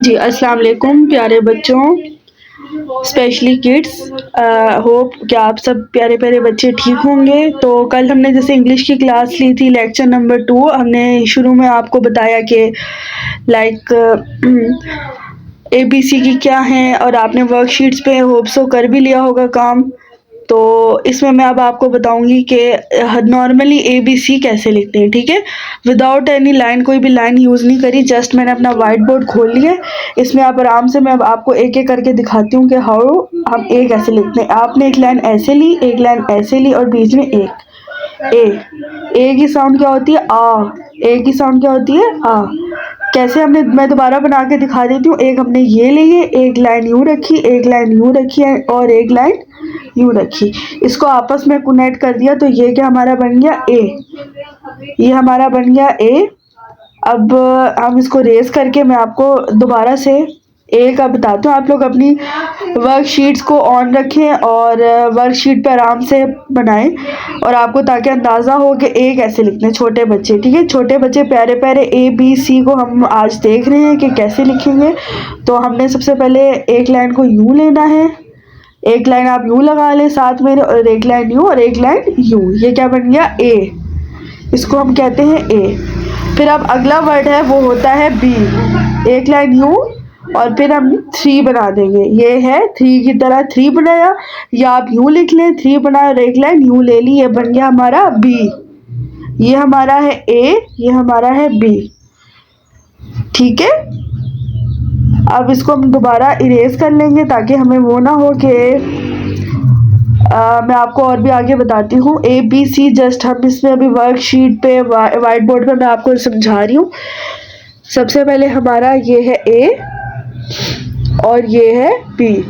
जी, अस्सलाम वालेकुम प्यारे बच्चों, स्पेशली किड्स। होप कि आप सब प्यारे प्यारे बच्चे ठीक होंगे। तो कल हमने जैसे इंग्लिश की क्लास ली थी, लेक्चर नंबर 2। हमने शुरू में आपको बताया कि लाइक ABC की क्या है, और आपने वर्कशीट्स पे होप सो कर भी लिया होगा काम। तो इसमें मैं अब आपको बताऊंगी कि नॉर्मली ABC कैसे लिखते हैं, ठीक है, विदाउट एनी लाइन, कोई भी लाइन यूज़ नहीं करी, जस्ट मैंने अपना वाइट बोर्ड खोल लिया। इसमें आप आराम से, मैं अब आपको एक एक करके दिखाती हूँ कि हाउ हम ए कैसे लिखते हैं। आपने एक लाइन ऐसे ली, एक लाइन ऐसे ली, और बीच में एक ए की साउंड क्या होती है? आ। ए की साउंड क्या होती है? आ। कैसे हमने, मैं दोबारा बना के दिखा देती हूँ। एक हमने ये ली है, एक लाइन यूँ रखी, एक लाइन यूँ रखी है, और एक लाइन यूँ रखी। इसको आपस में कनेक्ट कर दिया तो ये क्या हमारा बन गया? ए। ये हमारा बन गया ए। अब हम इसको रेस करके मैं आपको दोबारा से ए का बताती हूँ। आप लोग अपनी वर्कशीट्स को ऑन रखें और वर्कशीट पे आराम से बनाएं, और आपको ताकि अंदाज़ा हो कि ए कैसे लिखते हैं छोटे बच्चे, ठीक है। छोटे बच्चे प्यारे प्यारे ABC को हम आज देख रहे हैं कि कैसे लिखेंगे। तो हमने सबसे पहले एक लाइन को यूँ लेना है, एक लाइन आप यूँ लगा लें साथ में, और एक लाइन यूँ और एक लाइन यूँ। ये क्या बन गया? ए। इसको हम कहते हैं ए। फिर अब अगला वर्ड है वो होता है बी। एक लाइन यूँ और फिर हम 3 बना देंगे। ये है 3 की तरह 3 बनाया, या आप यूँ लिख लें 3 बनाया और एक लाइन यूँ ले ली। ये बन गया हमारा बी। ये हमारा है ए, ये हमारा है बी, ठीक है। अब इसको हम दोबारा इरेज कर लेंगे ताकि हमें वो ना हो कि मैं आपको और भी आगे बताती हूँ। ABC जस्ट हम इसमें अभी वर्कशीट पे वाइट बोर्ड पे मैं आपको समझा रही हूँ। सबसे पहले हमारा ये है ए और ये है बी।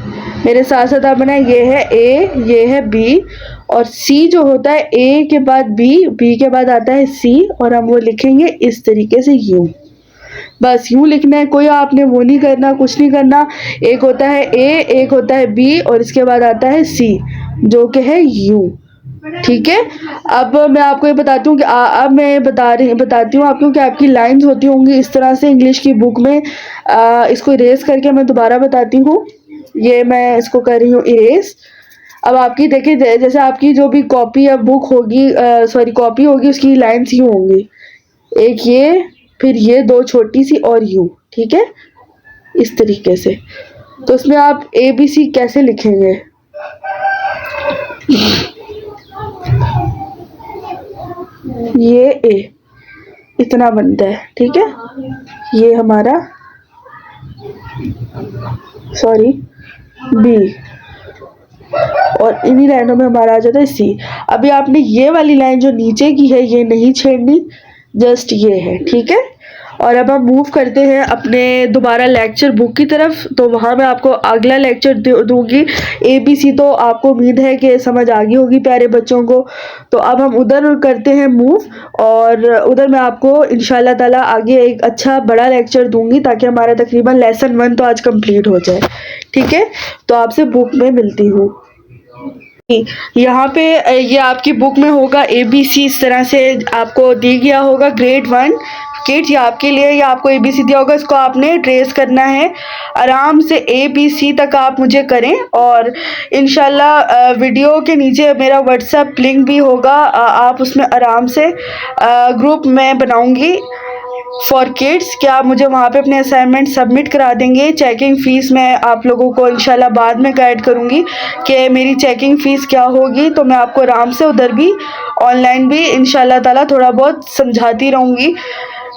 मेरे साथ साथ आप बनाए, ये है ए, ये है बी, और सी जो होता है ए के बाद बी, बी के बाद आता है सी, और हम वो लिखेंगे इस तरीके से यूँ। बस यूँ लिखना है, कोई आपने वो नहीं करना, कुछ नहीं करना। एक होता है ए, एक होता है बी, और इसके बाद आता है सी जो कि है यू, ठीक है। अब मैं आपको ये बताती हूँ कि अब मैं बताती हूँ आपको कि आपकी लाइंस होती होंगी इस तरह से इंग्लिश की बुक में। इसको इरेज करके मैं दोबारा बताती हूँ। ये मैं इसको कर रही हूँ इरेज। अब आपकी देखिए, जैसे आपकी जो भी कॉपी या बुक होगी, सॉरी कॉपी होगी, उसकी लाइंस यूँ होंगी, एक ये, फिर ये दो छोटी सी और यू, ठीक है, इस तरीके से। तो इसमें आप ABC कैसे लिखेंगे? ये ए इतना बनता है, ठीक है। ये हमारा, सॉरी, बी, और इन्हीं लाइनों में हमारा आ जाता है सी। अभी आपने ये वाली लाइन जो नीचे की है ये नहीं छेड़नी, जस्ट ये है, ठीक है। और अब हम मूव करते हैं अपने दोबारा लेक्चर बुक की तरफ। तो वहाँ मैं आपको अगला लेक्चर दूंगी। ABC तो आपको उम्मीद है कि समझ आ गई होगी प्यारे बच्चों को। तो अब हम उधर करते हैं मूव, और उधर मैं आपको इंशाल्लाह ताला आगे एक अच्छा बड़ा लेक्चर दूंगी ताकि हमारा तकरीबन लेसन 1 तो आज कंप्लीट हो जाए, ठीक है। तो आपसे बुक में मिलती हूँ। यहाँ पे ये आपकी बुक में होगा ABC, इस तरह से आपको दी गया होगा ग्रेड 1 किड्स। ये आपके लिए, ये आपको ABC दिया होगा, इसको आपने ट्रेस करना है आराम से ABC तक आप मुझे करें। और इंशाल्लाह वीडियो के नीचे मेरा व्हाट्सएप लिंक भी होगा, आप उसमें आराम से ग्रुप में बनाऊंगी फॉर किड्स, क्या आप मुझे वहाँ पे अपने असाइनमेंट सबमिट करा देंगे। चेकिंग फ़ीस मैं आप लोगों को इंशाल्लाह बाद में गाइड करूँगी कि मेरी चेकिंग फ़ीस क्या होगी। तो मैं आपको आराम से उधर भी ऑनलाइन भी इंशाल्लाह ताला थोड़ा बहुत समझाती रहूँगी।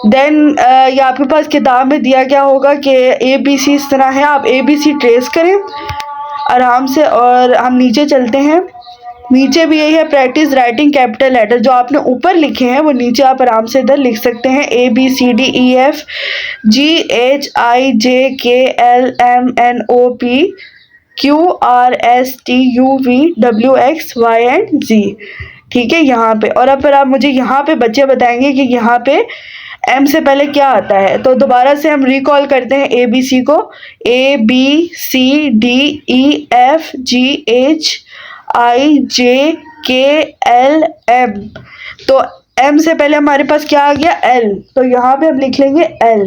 देन ये आपके पास किताब में दिया गया होगा कि ABC इस तरह है, आप ABC ट्रेस करें आराम से। और हम नीचे चलते हैं, नीचे भी यही है, प्रैक्टिस राइटिंग कैपिटल लेटर। जो आपने ऊपर लिखे हैं वो नीचे आप आराम से इधर लिख सकते हैं, ABCDEFGHILMNOPQRSTUVWXYZ, ठीक है, यहाँ पे। और अब फिर आप मुझे यहाँ पे बच्चे बताएंगे कि यहाँ पे M से पहले क्या आता है। तो दोबारा से हम रिकॉल करते हैं ABC को, ABCDEFGHIJKLM। तो M से पहले हमारे पास क्या आ गया? L। तो यहाँ पे हम लिख लेंगे L,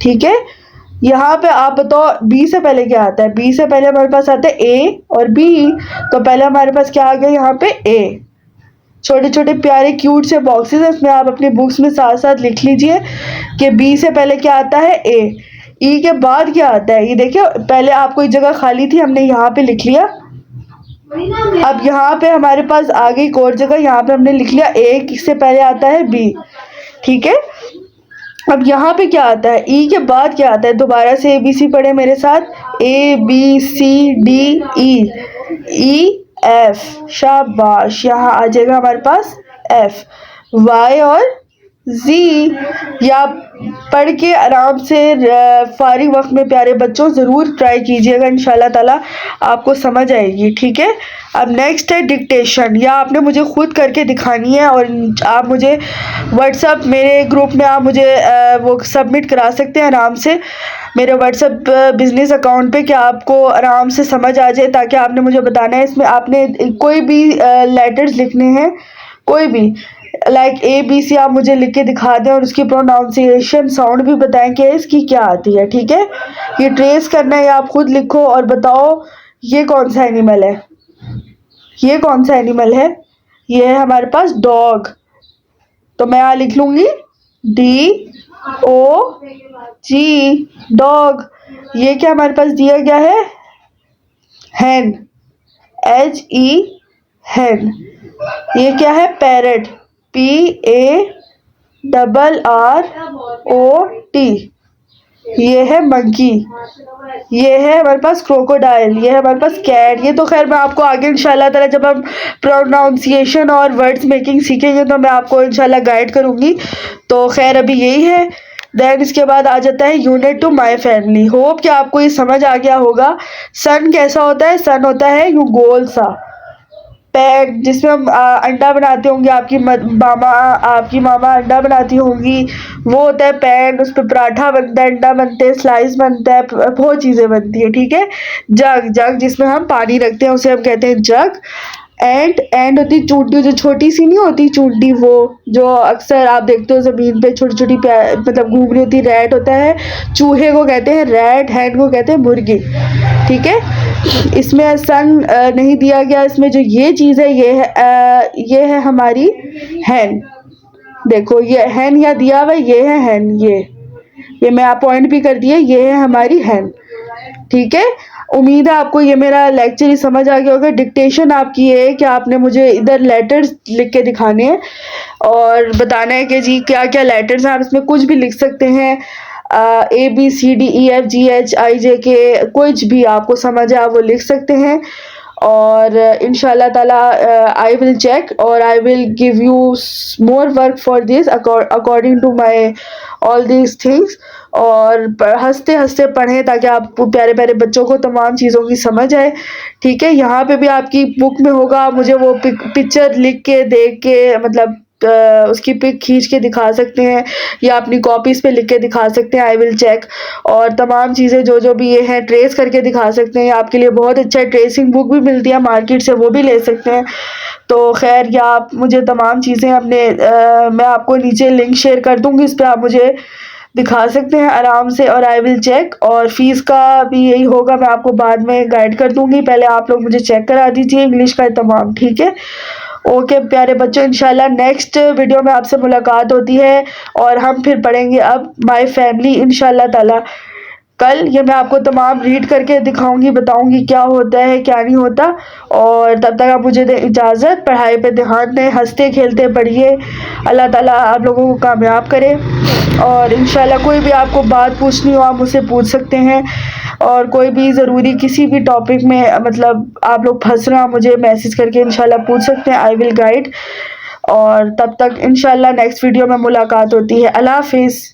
ठीक है। यहाँ पे आप बताओ बी से पहले क्या आता है? बी से पहले हमारे पास आता है ए और बी। तो पहले हमारे पास क्या आ गया यहाँ पे? ए। छोटे छोटे प्यारे क्यूट से बॉक्सेस है, इसमें आप अपनी बुक्स में साथ साथ लिख लीजिए कि बी से पहले क्या आता है? ए। ई के बाद क्या आता है? ये देखिए, पहले आपको एक जगह खाली थी, हमने यहाँ पे लिख लिया। अब यहाँ पे हमारे पास आ गई एक और जगह, यहाँ पे हमने लिख लिया ए से पहले आता है बी। ठीक है, अब यहाँ पे क्या आता है? ई के बाद क्या आता है? दोबारा से ए बी सी पढ़े मेरे साथ। A B C D E, E F. शाबाश, यहाँ आ जाएगा हमारे पास एफ। वाई और जी। या पढ़ के आराम से फारिग वक्त में प्यारे बच्चों ज़रूर ट्राई कीजिएगा, इंशाल्लाह ताला आपको समझ आएगी। ठीक है, अब नेक्स्ट है डिक्टेशन। या आपने मुझे खुद करके दिखानी है और आप मुझे व्हाट्सअप मेरे ग्रुप में आप मुझे वो सबमिट करा सकते हैं आराम से मेरे व्हाट्सअप बिजनेस अकाउंट पे, कि आपको आराम से समझ आ जाए। ताकि आपने मुझे बताना है, इसमें आपने कोई भी लेटर्स लिखने हैं, कोई भी लाइक ए बी सी आप मुझे लिख के दिखा दें और उसकी प्रोनाउंसिएशन साउंड भी बताएं कि इसकी क्या आती है। ठीक है, ये ट्रेस करना है, आप खुद लिखो और बताओ ये कौन सा एनिमल है? ये कौन सा एनिमल है? ये है हमारे पास डॉग। तो मैं यहाँ लिख लूंगी डी ओ जी, डॉग। ये क्या हमारे पास दिया गया है? Hen, H E, hen. ये क्या है? Parrot, P A double R O T. ये है मंकी। ये है हमारे पास क्रोकोडाइल। ये है हमारे पास कैट। ये तो खैर मैं आपको आगे इंशाल्लाह ताला जब हम प्रोनाउंसिएशन और वर्ड्स मेकिंग सीखेंगे तो मैं आपको इंशाल्लाह गाइड करूँगी। तो खैर अभी यही है। देन इसके बाद आ जाता है unit two my family. Hope कि आपको ये समझ आ गया होगा। सन कैसा होता है? सन होता है यूँ गोल सा। पैक जिसमें हम अंडा बनाते होंगे, आपकी मामा अंडा बनाती होंगी, वो होता है पैन। उस पर पराठा बनता है, अंडा बनते हैं, स्लाइस बनता है, बहुत चीज़ें बनती है। ठीक है, जग, जग जिसमें हम पानी रखते हैं उसे हम कहते हैं जग। एंड होती चूंटी, जो छोटी सी नहीं होती चूंटी, वो जो अक्सर आप देखते हो ज़मीन पे छोटी छोटी मतलब घूम रही होती। रैट होता है, चूहे को कहते हैं रैट, हैंड को कहते हैं मुर्गी। ठीक है, इसमें सन नहीं दिया गया। इसमें जो ये चीज़ है ये है हमारी हैन। देखो ये हैन या दिया हुआ, ये है हैन। ये मैं आप पॉइंट भी कर दिए, ये है हमारी हैन। ठीक है, उम्मीद है आपको ये मेरा लेक्चर ही समझ आ गया होगा। डिक्टेशन आपकी ये है कि आपने मुझे इधर लेटर्स लिख के दिखाने हैं और बताना है कि जी क्या क्या लेटर्स हैं। आप इसमें कुछ भी लिख सकते हैं, A B C D E F G H I J K, कुछ भी आपको समझ है आप वो लिख सकते हैं। और इंशाल्लाह ताला आई विल चेक और I will give you more work for this according to my all these things. और हंसते हंसते पढ़ें ताकि आप प्यारे प्यारे बच्चों को तमाम चीज़ों की समझ आए। ठीक है, यहाँ पे भी आपकी बुक में होगा, मुझे वो पिक्चर लिख के देख के मतलब उसकी पिक खींच के दिखा सकते हैं या अपनी कॉपीज़ पे लिख के दिखा सकते हैं। आई विल चेक और तमाम चीज़ें जो जो भी ये हैं ट्रेस करके दिखा सकते हैं। आपके लिए बहुत अच्छा ट्रेसिंग बुक भी मिलती है मार्केट से, वो भी ले सकते हैं। तो खैर या आप मुझे तमाम चीज़ें अपने मैं आपको नीचे लिंक शेयर कर दूँगी, इस पर आप मुझे दिखा सकते हैं आराम से। और आई विल चेक और फ़ीस का भी यही होगा, मैं आपको बाद में गाइड कर दूँगी। पहले आप लोग मुझे चेक करा दीजिए इंग्लिश का तमाम। ठीक है, ओके प्यारे बच्चों, इंशाल्लाह नेक्स्ट वीडियो में आपसे मुलाकात होती है और हम फिर पढ़ेंगे अब माय फैमिली इंशाल्लाह ताला। कल ये मैं आपको तमाम रीड करके दिखाऊंगी, बताऊंगी क्या होता है क्या नहीं होता। और तब तक आप मुझे दें इजाज़त, पढ़ाई पे ध्यान दें, हंसते खेलते पढ़िए। अल्लाह ताला आप लोगों को कामयाब करे। और इंशाल्लाह कोई भी आपको बात पूछनी हो आप मुझसे पूछ सकते हैं। और कोई भी ज़रूरी किसी भी टॉपिक में मतलब आप लोग फंस रहे हो, मुझे मैसेज करके इंशाल्लाह पूछ सकते हैं। I will guide. और तब तक इंशाल्लाह नेक्स्ट वीडियो में मुलाकात होती है। अल्लाह हाफिज़।